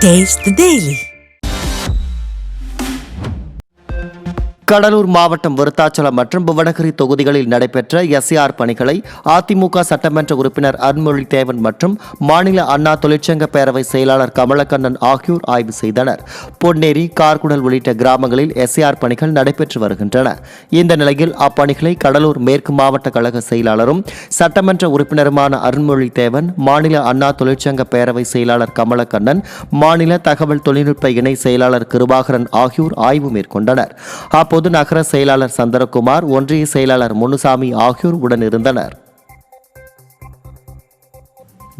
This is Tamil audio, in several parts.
Taste the Daily. கடலூர் மாவட்டம் விருத்தாச்சலம் மற்றும் புவனகிரி தொகுதிகளில் நடைபெற்ற எஸ்ஏஆர் பணிகளை அதிமுக சட்டமன்ற உறுப்பினர் அருண்மொழி தேவன் மற்றும் மாநில அண்ணா தொழிற்சங்க பேரவை செயலாளர் கமலக்கண்ணன் ஆகியோர் ஆய்வு செய்தனர். பொன்னேரி, கார்குடல் உள்ளிட்ட கிராமங்களில் எஸ்ஏஆர் பணிகள் நடைபெற்று வருகின்றன. இந்த நிலையில் அப்பணிகளை கடலூர் மேற்கு மாவட்ட கழக செயலாளரும் சட்டமன்ற உறுப்பினருமான அருண்மொழி தேவன், மாநில அண்ணா தொழிற்சங்க பேரவை செயலாளர் கமலக்கண்ணன், மாநில தகவல் தொழில்நுட்ப இணை செயலாளர் கிருபாகரன் ஆகியோர் ஆய்வு மேற்கொண்டனர். அப்போது நகர செயலாளர் சந்திரகுமார், ஒன்றிய செயலாளர் முனுசாமி ஆகியோர் உடனிருந்தனர்.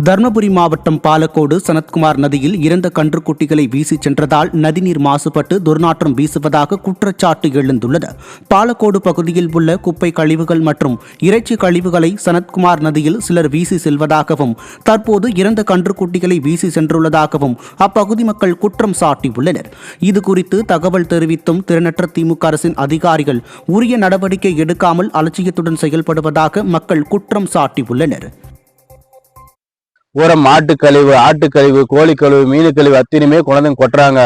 தர்மபுரி மாவட்டம் பாலக்கோடு சனத்குமார் நதியில் இறந்த கன்றுக்குட்டிகளை வீசி சென்றதால் நதிநீர் மாசுபட்டு துர்நாற்றம் வீசுவதாக குற்றச்சாட்டு எழுந்துள்ளது. பாலக்கோடு பகுதியில் உள்ள குப்பை கழிவுகள் மற்றும் இறைச்சி கழிவுகளை சனத்குமார் நதியில் சிலர் வீசி செல்வதாகவும் தற்போது இறந்த கன்றுக்குட்டிகளை வீசி சென்றுள்ளதாகவும் அப்பகுதி மக்கள் குற்றம் சாட்டியுள்ளனர். இதுகுறித்து தகவல் தெரிவித்தும் திறனற்ற திமுக அரசின் அதிகாரிகள் உரிய நடவடிக்கை எடுக்காமல் அலட்சியத்துடன் செயல்படுவதாக மக்கள் குற்றம் சாட்டியுள்ளனர். பூரா மாட்டுக்கழிவு, ஆட்டுக்கழிவு, கோழிக்கழிவு, மீனுக்கழிவு அத்தனையுமே கொண்டு கொட்டுறாங்க.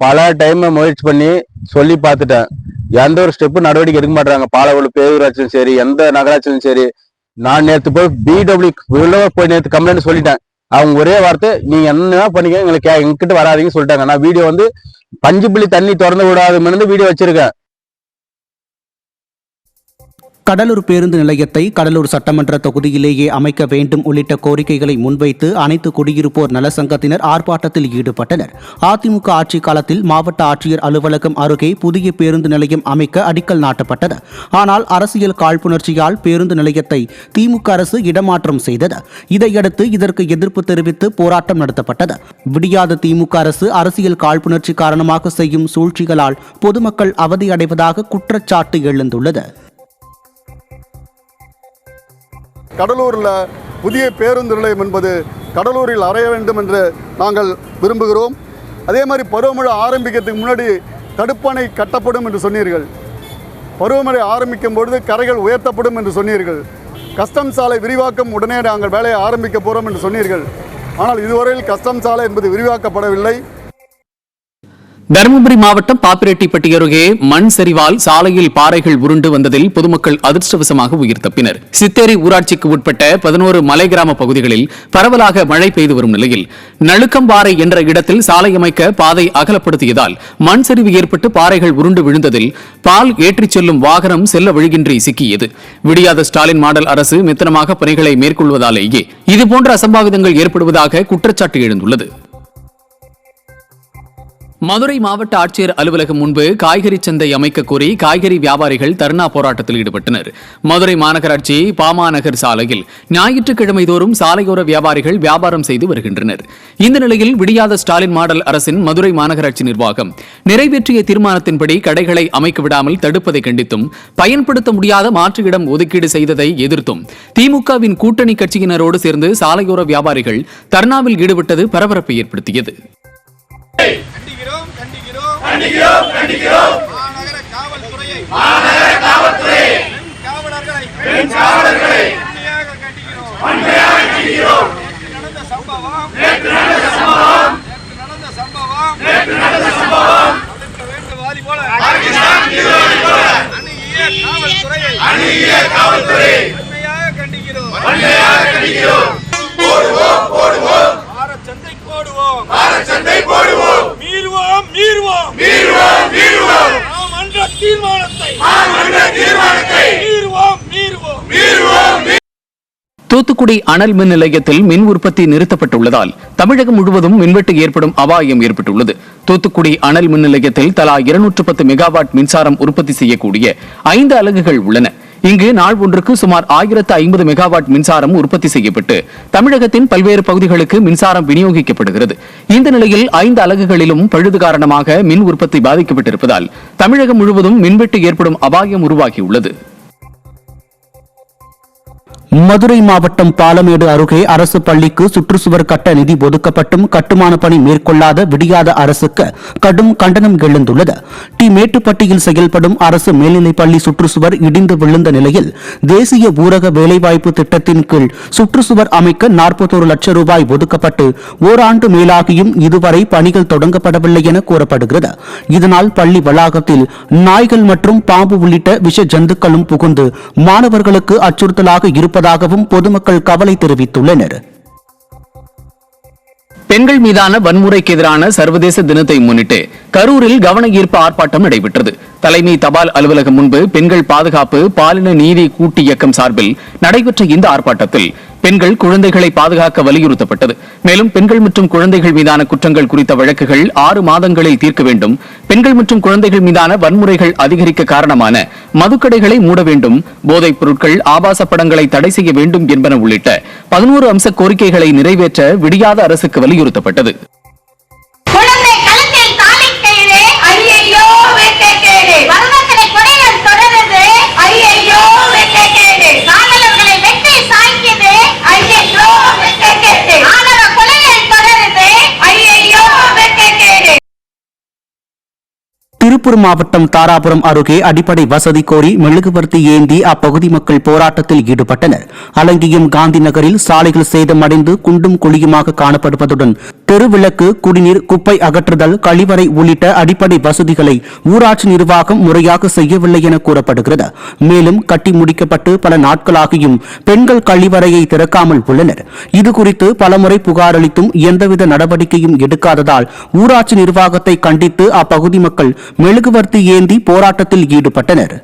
பல டைம் முயற்சி பண்ணி சொல்லி பார்த்துட்டேன். எந்த ஒரு ஸ்டெப்பு நடவடிக்கை எடுக்க மாட்டாங்க. பாலக்கோடு பேரூராட்சியும் சரி, எந்த நகராட்சியும் சரி. நான் நேற்று போய் பிடபிள்யூ போய் நேற்று கம்ப்ளைண்ட் சொல்லிட்டேன். அவங்க ஒரே வார்த்தை, நீங்க என்ன பண்ணீங்க, எங்களுக்கு எங்கிட்ட வராதிங்கன்னு சொல்லிட்டாங்க. நான் வீடியோ பஞ்சு புள்ளி தண்ணி திறந்து விடாதுன்னு வீடியோ வச்சிருக்கேன். கடலூர் பேருந்து நிலையத்தை கடலூர் சட்டமன்ற தொகுதியிலேயே அமைக்க வேண்டும் உள்ளிட்ட கோரிக்கைகளை முன்வைத்து அனைத்து குடியிருப்போர் நலசங்கத்தினர் ஆர்ப்பாட்டத்தில் ஈடுபட்டனர். அதிமுக ஆட்சி காலத்தில் மாவட்ட ஆட்சியர் அலுவலகம் அருகே புதிய பேருந்து நிலையம் அமைக்க அடிக்கல் நாட்டப்பட்டது. ஆனால் அரசியல் காழ்ப்புணர்ச்சியால் பேருந்து நிலையத்தை திமுக அரசு இடமாற்றம் செய்தது. இதையடுத்து இதற்கு எதிர்ப்பு தெரிவித்து போராட்டம் நடத்தப்பட்டது. விடியாத திமுக அரசு அரசியல் காழ்ப்புணர்ச்சி காரணமாக செய்யும் சூழ்ச்சிகளால் பொதுமக்கள் அவதியடைவதாக குற்றச்சாட்டு எழுந்துள்ளது. கடலூரில் புதிய பேருந்து நிலையம் என்பது கடலூரில் அறைய வேண்டும் என்று நாங்கள் விரும்புகிறோம். அதே மாதிரி பருவமழை ஆரம்பிக்கிறதுக்கு முன்னாடி தடுப்பணை கட்டப்படும் என்று சொன்னீர்கள். பருவமழை ஆரம்பிக்கும் பொழுது கரைகள் உயர்த்தப்படும் என்று சொன்னீர்கள். கஸ்டம் சாலை விரிவாக்கம் உடனே நாங்கள் வேலையை ஆரம்பிக்க போகிறோம் என்று சொன்னீர்கள். ஆனால் இதுவரையில் கஸ்டம் சாலை என்பது விரிவாக்கப்படவில்லை. தருமபுரி மாவட்டம் பாப்பிரெட்டிப்பட்டி அருகே மண் சரிவால் சாலையில் பாறைகள் உருண்டு வந்ததில் பொதுமக்கள் அதிர்ஷ்டவசமாக உயிர் தப்பினர். சித்தேரி ஊராட்சிக்கு உட்பட்ட 11 மலை கிராம பகுதிகளில் பரவலாக மழை பெய்து வரும் நிலையில் நழுக்கம்பாறை என்ற இடத்தில் சாலை அமைக்க பாதை அகலப்படுத்தியதால் மண் சரிவு ஏற்பட்டு பாறைகள் உருண்டு விழுந்ததில் பால் ஏற்றிச் செல்லும் வாகனம் செல்ல வழியின்றி சிக்கியது. விடியாத ஸ்டாலின் மாடல் அரசு மெத்தனமாக பணிகளை மேற்கொள்வதாலேயே இதுபோன்ற அசம்பாவிதங்கள் ஏற்படுவதாக குற்றச்சாட்டு எழுந்துள்ளது. மதுரை மாவட்ட ஆட்சியர் அலுவலகம் முன்பு காய்கறி சந்தை அமைக்க கோரி காய்கறி வியாபாரிகள் தர்ணா போராட்டத்தில் ஈடுபட்டனர். மதுரை மாநகராட்சி பாமாநகர் சாலையில் ஞாயிற்றுக்கிழமை தோறும் சாலையோர வியாபாரிகள் வியாபாரம் செய்து வருகின்றனர். இந்த நிலையில் விடியாத ஸ்டாலின் மாடல் அரசின் மதுரை மாநகராட்சி நிர்வாகம் நிறைவேற்றிய தீர்மானத்தின்படி கடைகளை அமைக்க விடாமல் தடுப்பதை கண்டித்தும் பயன்படுத்த முடியாத மாற்று இடம் ஒதுக்கீடு செய்ததை எதிர்த்தும் திமுகவின் கூட்டணி கட்சியினரோடு சேர்ந்து சாலையோர வியாபாரிகள் தர்ணாவில் ஈடுபட்டது பரபரப்பை ஏற்படுத்தியது. மாநகர காவல்துறையை பெண் காவலர்களை வன்மையாக கண்டிக்கிறோம். நேற்று நடந்த சம்பவம் தடுக்க வேண்டும் வாலி போல அணுகிய காவல்துறையை வன்மையாக கண்டிக்கிறோம். போடுவோம் பாரச்சந்தை போடுவோம். மீறுவோம் தீர்மானத்தை மீறுவோம். தூத்துக்குடி அனல் மின் நிலையத்தில் மின் உற்பத்தி நிறுத்தப்பட்டுள்ளதால் தமிழகம் முழுவதும் மின்வெட்டு ஏற்படும் அபாயம் ஏற்பட்டுள்ளது. தூத்துக்குடி அனல் மின் நிலையத்தில் தலா 210 மெகாவாட் மின்சாரம் உற்பத்தி செய்யக்கூடிய 5 அலகுகள் உள்ளன. இங்கு நாள் ஒன்றுக்கு சுமார் 1050 மெகாவாட் மின்சாரம் உற்பத்தி செய்யப்பட்டு தமிழகத்தின் பல்வேறு பகுதிகளுக்கு மின்சாரம் விநியோகிக்கப்படுகிறது. இந்த நிலையில் 5 அலகுகளிலும் பழுது காரணமாக மின் உற்பத்தி பாதிக்கப்பட்டிருப்பதால் தமிழகம் முழுவதும் மின்வெட்டு ஏற்படும் அபாயம் உருவாகியுள்ளது. மதுரை மாவட்டம் பாலமேடு அருகே அரசு பள்ளிக்கு சுற்றுச்சுவர் கட்ட நிதி ஒதுக்கப்பட்டும் கட்டுமான பணி மேற்கொள்ளாத விடியாத அரசுக்கு கடும் கண்டனம் எழுந்துள்ளது. மேட்டுப்பட்டியில் செயல்படும் அரசு மேல்நிலைப்பள்ளி சுற்றுச்சுவர் இடிந்து விழுந்த நிலையில் தேசிய ஊரக வேலைவாய்ப்பு திட்டத்தின் கீழ் சுற்றுச்சுவர் அமைக்க 41 லட்சம் ரூபாய் ஒதுக்கப்பட்டு ஓராண்டு மேலாகியும் இதுவரை பணிகள் தொடங்கப்படவில்லை என கூறப்படுகிறது. இதனால் பள்ளி வளாகத்தில் நாய்கள் மற்றும் பாம்பு உள்ளிட்ட விஷ ஜந்துக்களும் புகுந்து மாணவர்களுக்கு அச்சுறுத்தலாக இருப்பதாகவும் பொதுமக்கள் கவலை தெரிவித்துள்ளனர். பெண்கள் மீதான வன்முறைக்கு எதிரான சர்வதேச தினத்தை முன்னிட்டு கரூரில் கவன ஈர்ப்பு ஆர்ப்பாட்டம் நடைபெற்றது. தலைமை தபால் அலுவலகம் முன்பு பெண்கள் பாதுகாப்பு பாலின நீதி கூட்டு இயக்கம் சார்பில் நடைபெற்ற இந்த ஆர்ப்பாட்டத்தில் பெண்கள் குழந்தைகளை பாதுகாக்க வலியுறுத்தப்பட்டது. மேலும் பெண்கள் மற்றும் குழந்தைகள் மீதான குற்றங்கள் குறித்த வழக்குகள் 6 மாதங்களில் தீர்க்க வேண்டும், பெண்கள் மற்றும் குழந்தைகள் மீதான வன்முறைகள் அதிகரிக்க காரணமான மதுக்கடைகளை மூட வேண்டும், போதைப் பொருட்கள் ஆபாச படங்களை தடை செய்ய வேண்டும் என்பன உள்ளிட்ட 11 அம்ச கோரிக்கைகளை நிறைவேற்ற விடியாத அரசுக்கு வலியுறுத்தப்பட்டது. திருப்பூர் மாவட்டம் தாராபுரம் அருகே அடிப்படை வசதி கோரி மெழுகுவர்த்தி ஏந்தி அப்பகுதி மக்கள் போராட்டத்தில் ஈடுபட்டனர். அலங்கியம் காந்தி நகரில் சாலைகள் சேதமடைந்து குண்டும் குழியுமாக காணப்படுவதுடன் தெருவிளக்கு, குடிநீர், குப்பை அகற்றுதல், கழிவறை உள்ளிட்ட அடிப்படை வசதிகளை ஊராட்சி நிர்வாகம் முறையாக செய்யவில்லை என கூறப்படுகிறது. மேலும் கட்டி முடிக்கப்பட்டு பல நாட்களாகியும் பெண்கள் கழிவறையை திறக்காமல் உள்ளனர். இதுகுறித்து பலமுறை புகார் அளித்தும் எந்தவித நடவடிக்கையும் எடுக்காததால் ஊராட்சி நிர்வாகத்தை கண்டித்து அப்பகுதி மக்கள் மெழுகுவர்த்தி ஏந்தி போராட்டத்தில் ஈடுபட்டனர்.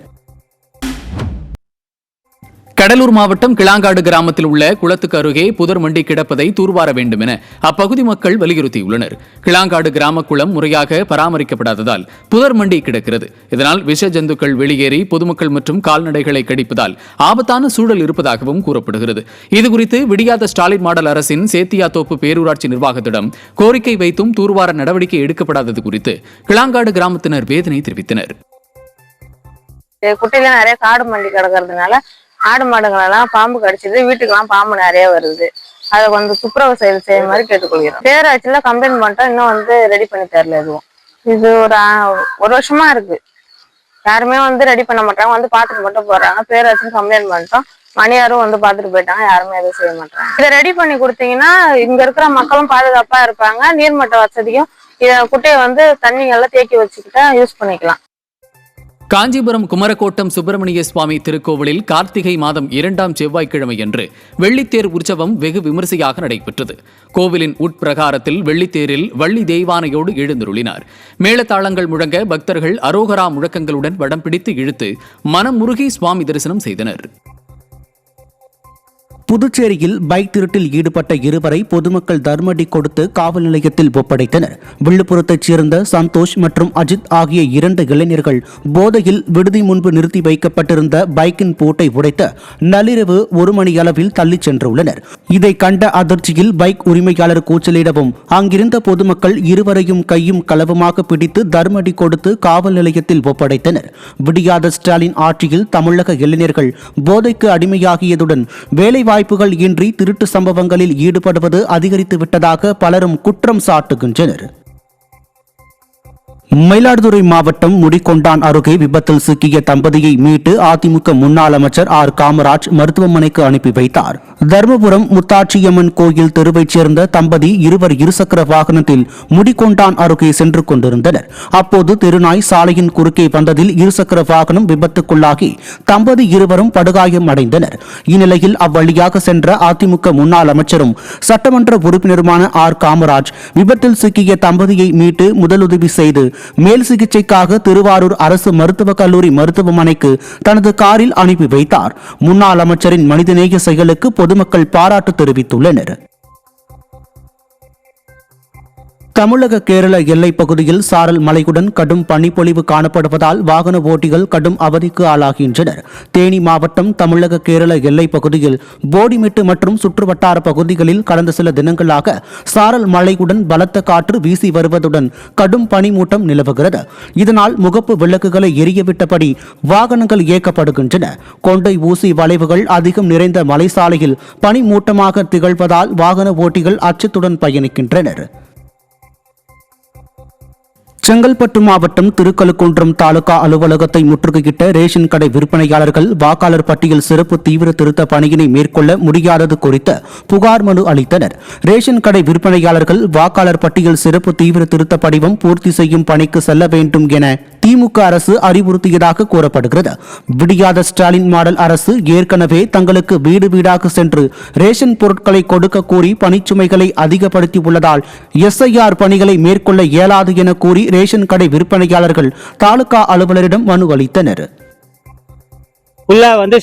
கடலூர் மாவட்டம் கிளாங்காடு கிராமத்தில் உள்ள குளத்துக்கு அருகே புதர் மண்டி கிடப்பதை தூர்வார வேண்டும் என அப்பகுதி மக்கள் வலியுறுத்தியுள்ளனர். கிளாங்காடு கிராம குளம் முறையாக பராமரிக்கப்படாததால் புதர் மண்டி கிடக்கிறது. இதனால் விஷ ஜந்துக்கள் வெளியேறி பொதுமக்கள் மற்றும் கால்நடைகளை கடிப்பதால் ஆபத்தான சூழல் இருப்பதாகவும் கூறப்படுகிறது. இதுகுறித்து விடியாத ஸ்டாலின் மாடல் அரசின் சேத்தியாத்தோப்பு பேரூராட்சி நிர்வாகத்திடம் கோரிக்கை வைத்தும் தூர்வார நடவடிக்கை எடுக்கப்படாதது குறித்து கிளாங்காடு கிராமத்தினர் வேதனை தெரிவித்தனர். குட்டையில நிறைய காடு மண்டி கிடக்கிறதுனால ஆடு மாடுங்களெல்லாம் பாம்பு கடிச்சிது, வீட்டுக்கெல்லாம் பாம்பு நிறைய வருது. அதை வந்து துப்புரவு செய்ய மாதிரி கேட்டுக்கொள்கிறோம். பேராட்சியில கம்ப்ளைண்ட் பண்ணிட்டோம், இன்னும் ரெடி பண்ணி தரல. எதுவும் இது ஒரு வருஷமா இருக்கு. யாருமே ரெடி பண்ண மாட்டாங்க, பாத்துட்டு மட்டும் போறாங்க. பேராட்சின்னு கம்ப்ளைண்ட் பண்ணிட்டோம், மணியாரும் பாத்துட்டு போயிட்டாங்க. யாருமே எதுவும் செய்ய மாட்டாங்க. இதை ரெடி பண்ணி கொடுத்தீங்கன்னா இங்க இருக்கிற மக்களும் பாதுகாப்பா இருப்பாங்க. நீர்மட்ட வசதியும் இத குட்டையை தண்ணியெல்லாம் தேக்கி வச்சுக்கிட்டா யூஸ் பண்ணிக்கலாம். காஞ்சிபுரம் குமரக்கோட்டம் சுப்பிரமணிய சுவாமி திருக்கோவிலில் கார்த்திகை மாதம் 2ஆம் செவ்வாய்க்கிழமையன்று வெள்ளித்தேர் உற்சவம் வெகு விமரிசையாக நடைபெற்றது. கோவிலின் உட்பிரகாரத்தில் வெள்ளித்தேரில் வள்ளி தெய்வானையோடு எழுந்தருளினார். மேளதாளங்கள் முழங்க பக்தர்கள் அரோகரா முழக்கங்களுடன் வடம் பிடித்து இழுத்து மனம் முருகி சுவாமி தரிசனம் செய்தனர். புதுச்சேரியில் பைக் திருட்டில் ஈடுபட்ட 2 பொதுமக்கள் தர்மடி கொடுத்து காவல் நிலையத்தில் ஒப்படைத்தனர். விழுப்புரத்தைச் சேர்ந்த சந்தோஷ் மற்றும் அஜித் ஆகிய 2 இளைஞர்கள் போதையில் விடுதி முன்பு நிறுத்தி வைக்கப்பட்டிருந்த பைக்கின் பூட்டை உடைத்து நள்ளிரவு 1 மணி அளவில் தள்ளிச் சென்றுள்ளனர். இதை கண்ட அதிர்ச்சியில் பைக் உரிமையாளர் கூச்சலிடவும் அங்கிருந்த பொதுமக்கள் 2 கையும் களவுமாக பிடித்து தர்மடி கொடுத்து காவல் நிலையத்தில் ஒப்படைத்தனர். விடியாத ஸ்டாலின் ஆட்சியில் தமிழக இளைஞர்கள் போதைக்கு அடிமையாகியதுடன் வேலைவாய்ப்புகள் இன்றி திருட்டு சம்பவங்களில் ஈடுபடுவது அதிகரித்து விட்டதாக பலரும் குற்றம் சாட்டுகின்றனர். மயிலாடுதுறை மாவட்டம் முடிகொண்டான் அருகே விபத்தில் சிக்கிய தம்பதியை மீட்டு அதிமுக முன்னாள் அமைச்சர் ஆர் காமராஜ் மருத்துவமனைக்கு அனுப்பி வைத்தார். தர்மபுரம் முத்தாட்சியம்மன் கோயில் தெருவைச் சேர்ந்த தம்பதி இருசக்கர வாகனத்தில் முடிகொண்டான் அருகே சென்று கொண்டிருந்தனர். அப்போது தெருநாய் சாலையின் குறுக்கே வந்ததில் இருசக்கர வாகனம் விபத்துக்குள்ளாகி தம்பதி படுகாயம் அடைந்தனர். இந்நிலையில் அவ்வழியாக சென்ற அதிமுக முன்னாள் அமைச்சரும் சட்டமன்ற உறுப்பினருமான ஆர் காமராஜ் விபத்தில் சிக்கிய தம்பதியை மீட்டு முதலுதவி செய்து மேல் சிகிச்சைக்காக திருவாரூர் அரசு மருத்துவக் கல்லூரி மருத்துவமனைக்கு தனது காரில் அனுப்பி வைத்தார். முன்னாள் அமைச்சரின் மனிதநேய செயலுக்கு பொதுமக்கள் பாராட்டு தெரிவித்துள்ளனர். தமிழக கேரள எல்லைப் பகுதியில் சாரல் மழையுடன் கடும் பனிப்பொழிவு காணப்படுவதால் வாகன ஓட்டிகள் கடும் அவதிக்கு ஆளாகின்றனர். தேனி மாவட்டம் தமிழக கேரள எல்லைப் பகுதியில் போடிமெட்டு மற்றும் சுற்றுவட்டார பகுதிகளில் கடந்த சில தினங்களாக சாரல் மழையுடன் பலத்த காற்று வீசி வருவதுடன் கடும் பனிமூட்டம் நிலவுகிறது. இதனால் முகப்பு விளக்குகளை எரியவிட்டபடி வாகனங்கள் இயக்கப்படுகின்றன. கொண்டை ஊசி வளைவுகள் அதிகம் நிறைந்த மலைசாலையில் பனிமூட்டமாக திகழ்வதால் வாகன ஓட்டிகள் அச்சத்துடன் பயணிக்கின்றனர். செங்கல்பட்டு மாவட்டம் திருக்கழுக்குன்றம் தாலுகா அலுவலகத்தை முற்றுகையிட்ட ரேஷன் கடை விற்பனையாளர்கள் வாக்காளர் பட்டியல் சிறப்பு தீவிர திருத்த பணியினை மேற்கொள்ள முடியாதது குறித்து புகார் மனு அளித்தனர். ரேஷன் கடை விற்பனையாளர்கள் வாக்காளர் பட்டியல் சிறப்பு தீவிர திருத்த படிவம் பூர்த்தி செய்யும் பணிக்கு செல்ல வேண்டும் என திமுக அரசு அறிவுறுத்தியதாக கூறப்படுகிறது. விடியாத ஸ்டாலின் மாடல் அரசு ஏற்கனவே தங்களுக்கு வீடு வீடாக சென்று ரேஷன் பொருட்களை கொடுக்க கூறி பணிச்சுமைகளை அதிகப்படுத்தியுள்ளதால் SIR பணிகளை மேற்கொள்ள இயலாது என கூறி ரேஷன் கடை விற்பனையாளர்கள் தாலுகா அலுவலரிடம் மனு அளித்தனர்.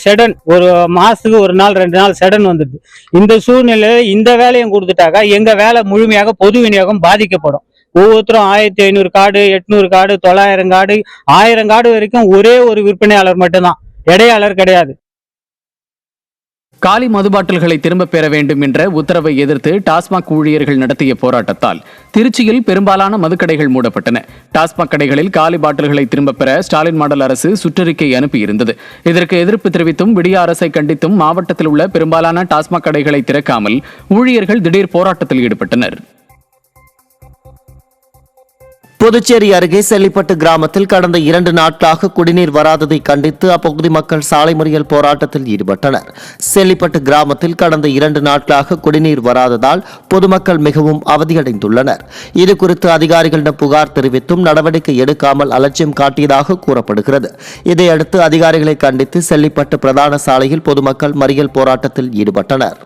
செடன் ஒரு மாசத்துக்கு ஒரு நாள் 2 நாள் செடன் வந்துடுது. இந்த சூழ்நிலையில இந்த வேலையும் கொடுத்துட்டாக்கா எங்க வேலை முழுமையாக பொது விநியோகம் பாதிக்கப்படும். ஒவ்வொருத்தரும் 1500 கார்டு, 800 கார்டு, 900 கார்டு, 1000 கார்டு வரைக்கும் ஒரே ஒரு விற்பனையாளர் மட்டும்தான், இடையாளர் கிடையாது. காலி மது பாட்டில்களை திரும்பப் பெற வேண்டும் என்ற உத்தரவை எதிர்த்து டாஸ்மாக் ஊழியர்கள் நடத்திய போராட்டத்தால் திருச்சியில் பெரும்பாலான மதுக்கடைகள் மூடப்பட்டன. டாஸ்மாக் கடைகளில் காலி பாட்டில்களை திரும்பப் பெற ஸ்டாலின் மாடல் அரசு சுற்றறிக்கை அனுப்பியிருந்தது. இதற்கு எதிர்ப்பு தெரிவித்தும் விடிய அரசை கண்டித்தும் மாவட்டத்தில் உள்ள பெரும்பாலான டாஸ்மாக் கடைகளை திறக்காமல் ஊழியர்கள் திடீர் போராட்டத்தில் ஈடுபட்டனர். புதுச்சேரி அருகே செல்லிப்பட்டு கிராமத்தில் கடந்த 2 நாட்களாக குடிநீர் வராததை கண்டித்து அப்பகுதி மக்கள் சாலை மறியல் போராட்டத்தில் ஈடுபட்டனர். செல்லிப்பட்டு கிராமத்தில் கடந்த 2 நாட்களாக குடிநீர் வராததால் பொதுமக்கள் மிகவும் அவதியடைந்துள்ளனர். இதுகுறித்து அதிகாரிகளிடம் புகார் தெரிவித்தும் நடவடிக்கை எடுக்காமல் அலட்சியம் காட்டியதாக கூறப்படுகிறது. இதையடுத்து அதிகாரிகளை கண்டித்து செல்லிப்பட்டு பிரதான சாலையில் பொதுமக்கள் மறியல் போராட்டத்தில் ஈடுபட்டனர்.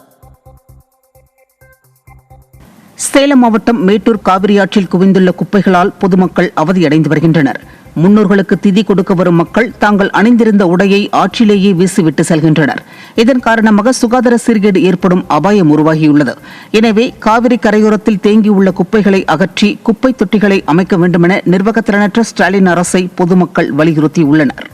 சேலம் மாவட்டம் மேட்டூர் காவிரி ஆற்றில் குவிந்துள்ள குப்பைகளால் பொதுமக்கள் அவதியடைந்து வருகின்றனர். முன்னோர்களுக்கு திதி கொடுக்க வரும் மக்கள் தாங்கள் அணிந்திருந்த உடையை ஆற்றிலேயே வீசிவிட்டு செல்கின்றனர். இதன் காரணமாக சுகாதார சீர்கேடு ஏற்படும் அபாயம் உருவாகியுள்ளது. எனவே காவிரி கரையோரத்தில் தேங்கியுள்ள குப்பைகளை அகற்றி குப்பை தொட்டிகளை அமைக்க வேண்டுமென நிர்வாகத்திறனற்ற ஸ்டாலின் அரசை பொதுமக்கள் வலியுறுத்தியுள்ளனர்.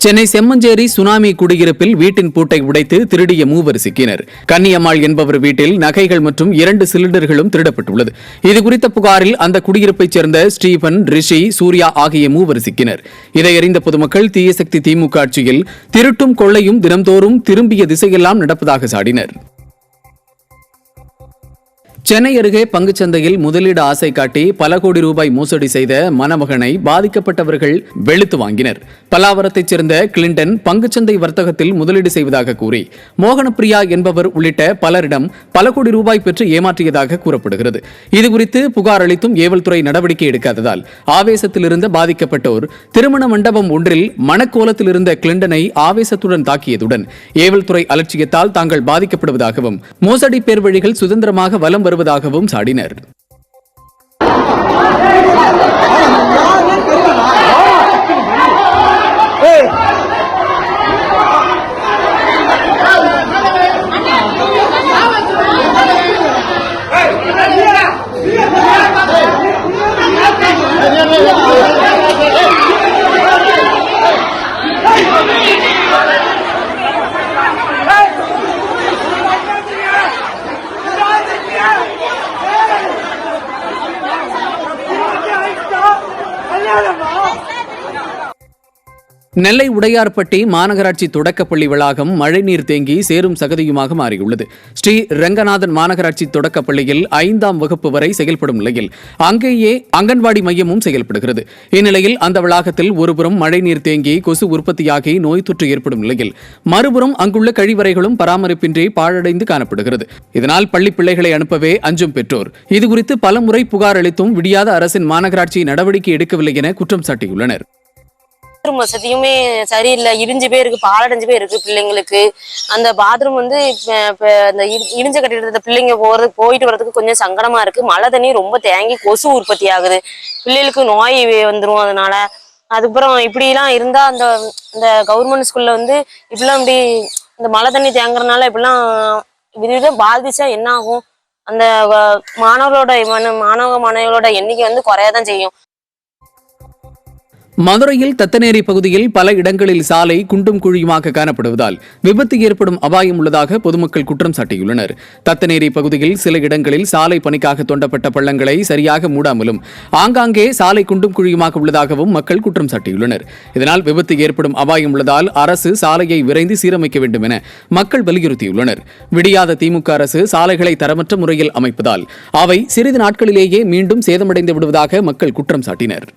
சென்னை செம்மஞ்சேரி சுனாமி குடியிருப்பில் வீட்டின் பூட்டை உடைத்து திருடிய 3 சிக்கினர். கன்னியம்மாள் என்பவர் வீட்டில் நகைகள் மற்றும் 2 சிலிண்டர்களும் திருடப்பட்டுள்ளது. இதுகுறித்த புகாரில் அந்த குடியிருப்பைச் சேர்ந்த ஸ்டீபன், ரிஷி, சூர்யா ஆகிய 3 சிக்கினர். இதை அறிந்த பொதுமக்கள் தீயசக்தி திமுக ஆட்சியில் திருட்டும் கொள்ளையும் தினம்தோறும் திரும்பிய திசையெல்லாம் நடப்பதாக சாடினர். சென்னை அருகே பங்குச்சந்தையில் முதலீடு ஆசை காட்டி பல கோடி ரூபாய் மோசடி செய்த மணமகனை பாதிக்கப்பட்டவர்கள் வெளுத்து வாங்கினர். பல்லாவரத்தைச் சேர்ந்த கிளின்டன் பங்குச்சந்தை வர்த்தகத்தில் முதலீடு செய்வதாக கூறி மோகனப்பிரியா என்பவர் உள்ளிட்ட பலரிடம் பல கோடி ரூபாய் பெற்று ஏமாற்றியதாக கூறப்படுகிறது. இதுகுறித்து புகார் அளித்தும் ஏவல்துறை நடவடிக்கை எடுக்காததால் ஆவேசத்தில் இருந்த பாதிக்கப்பட்டோர் திருமண மண்டபம் ஒன்றில் மணக்கோலத்தில் இருந்த கிளின்டனை ஆவேசத்துடன் தாக்கியதுடன் ஏவல்துறை அலட்சியத்தால் தாங்கள் பாதிக்கப்படுவதாகவும் மோசடி பேர் வழிகள் சுதந்திரமாக வலம் வருவதாகவும் சாடினர். நெல்லை உடையார்பட்டி மாநகராட்சி தொடக்கப்பள்ளி வளாகம் மழைநீர் தேங்கி சேரும் சகதியுமாக மாறியுள்ளது. ஸ்ரீ ரங்கநாதன் மாநகராட்சி தொடக்கப்பள்ளியில் 5ஆம் வகுப்பு வரை செயல்படும் நிலையில் அங்கேயே அங்கன்வாடி மையமும் செயல்படுகிறது. இந்நிலையில் அந்த வளாகத்தில் ஒருபுறம் மழைநீர் தேங்கி கொசு உற்பத்தியாகி நோய் தொற்று ஏற்படும் நிலையில் மறுபுறம் அங்குள்ள கழிவறைகளும் பராமரிப்பின்றி பாழடைந்து காணப்படுகிறது. இதனால் பள்ளி பிள்ளைகளை அனுப்பவே அஞ்சும் பெற்றோர் இதுகுறித்து பலமுறை புகார் அளித்தும் விடியாத அரசின் மாநகராட்சி நடவடிக்கை எடுக்கவில்லை என குற்றம் சாட்டியுள்ளனர். பாத்ரூம் வசதியுமே சரியில்லை. இடிஞ்சு போய் இருக்கு, பாலடைஞ்சு போய் இருக்கு பிள்ளைங்களுக்கு. அந்த பாத்ரூம் வந்து அந்த இடிஞ்ச கட்டிட்டு பிள்ளைங்க போயிட்டு வரதுக்கு கொஞ்சம் சங்கடமா இருக்கு. மழை தண்ணி ரொம்ப தேங்கி கொசு உற்பத்தி ஆகுது, பிள்ளைகளுக்கு நோய் வந்துடும். அதனால அதுக்கப்புறம் இப்படிலாம் இருந்தா அந்த இந்த கவர்மெண்ட் ஸ்கூல்ல வந்து இப்படிலாம் இப்படி இந்த மழை தண்ணி தேங்குறதுனால இப்படிலாம் விதவிதம் பாதிச்சா என்ன ஆகும்? அந்த மாணவர்களோட எண்ணிக்கை வந்து குறையதான் செய்யும். மதுரையில் தத்தநேரி பகுதியில் பல இடங்களில் சாலை குண்டும் குழியுமாக காணப்படுவதால் விபத்து ஏற்படும் அபாயம் உள்ளதாக பொதுமக்கள் குற்றம் சாட்டியுள்ளனர். தத்தநேரி பகுதியில் சில இடங்களில் சாலை பணிக்காக தோண்டப்பட்ட பள்ளங்களை சரியாக மூடாமலும் ஆங்காங்கே சாலை குண்டும் குழியுமாக உள்ளதாகவும் மக்கள் குற்றம் சாட்டியுள்ளனர். இதனால் விபத்து ஏற்படும் அபாயம் உள்ளதால் அரசு சாலையை விரைந்து சீரமைக்க வேண்டும் என மக்கள் வலியுறுத்தியுள்ளனர். விடியாத திமுக அரசு சாலைகளை தரமற்ற முறையில் அமைப்பதால் அவை சிறிது நாட்களிலேயே மீண்டும் சேதமடைந்து விடுவதாக மக்கள் குற்றம் சாட்டினர்.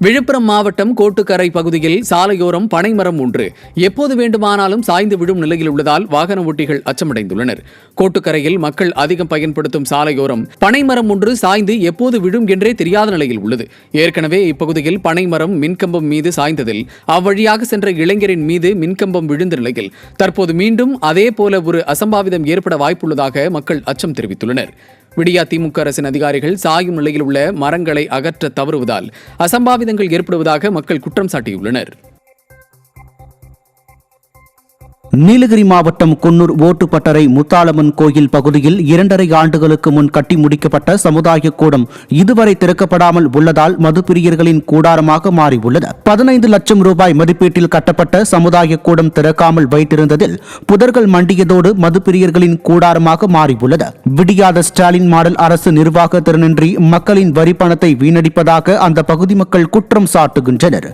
விழுப்புரம் மாவட்டம் கோட்டுக்கரை பகுதியில் சாலையோரம் பனைமரம் ஒன்று எப்போது வேண்டுமானாலும் சாய்ந்து விழும் நிலையில் உள்ளதால் வாகன ஓட்டிகள் அச்சமடைந்துள்ளனர். கோட்டுக்கரையில் மக்கள் அதிகம் பயன்படுத்தும் சாலையோரம் பனைமரம் ஒன்று சாய்ந்து எப்போது விழும் என்றே தெரியாத நிலையில் உள்ளது. ஏற்கனவே இப்பகுதியில் பனைமரம் மின்கம்பம் மீது சாய்ந்ததில் அவ்வழியாக சென்ற இளைஞரின் மீது மின்கம்பம் விழுந்த நிலையில் தற்போது மீண்டும் அதே போல ஒரு அசம்பாவிதம் ஏற்பட வாய்ப்புள்ளதாக மக்கள் அச்சம் தெரிவித்துள்ளனர். விடியா திமுக அரசின் அதிகாரிகள் சாயும் நிலையில் உள்ள மரங்களை அகற்ற தவறுவதால் அசம்பாவிதங்கள் ஏற்படுவதாக மக்கள் குற்றம் சாட்டியுள்ளனர். நீலகிரி மாவட்டம் குன்னூர் ஓட்டுப்பட்டறை முத்தாளம்மன் கோயில் பகுதியில் 2.5 ஆண்டுகளுக்கு முன் கட்டி முடிக்கப்பட்ட சமுதாய கூடம் இதுவரை திறக்கப்படாமல் உள்ளதால் மதுப்பிரியர்களின் கூடாரமாக மாறியுள்ளது. 15 லட்சம் ரூபாய் மதிப்பீட்டில் கட்டப்பட்ட சமுதாய கூடம் திறக்காமல் வைத்திருந்ததில் புதர்கள் மண்டியதோடு மதுப்பிரியர்களின் கூடாரமாக மாறியுள்ளது. விடியாத ஸ்டாலின் மாடல் அரசு நிர்வாக திறனின்றி மக்களின் வரி பணத்தை வீணடிப்பதாக அந்த பகுதி மக்கள் குற்றம் சாட்டுகின்றனர்.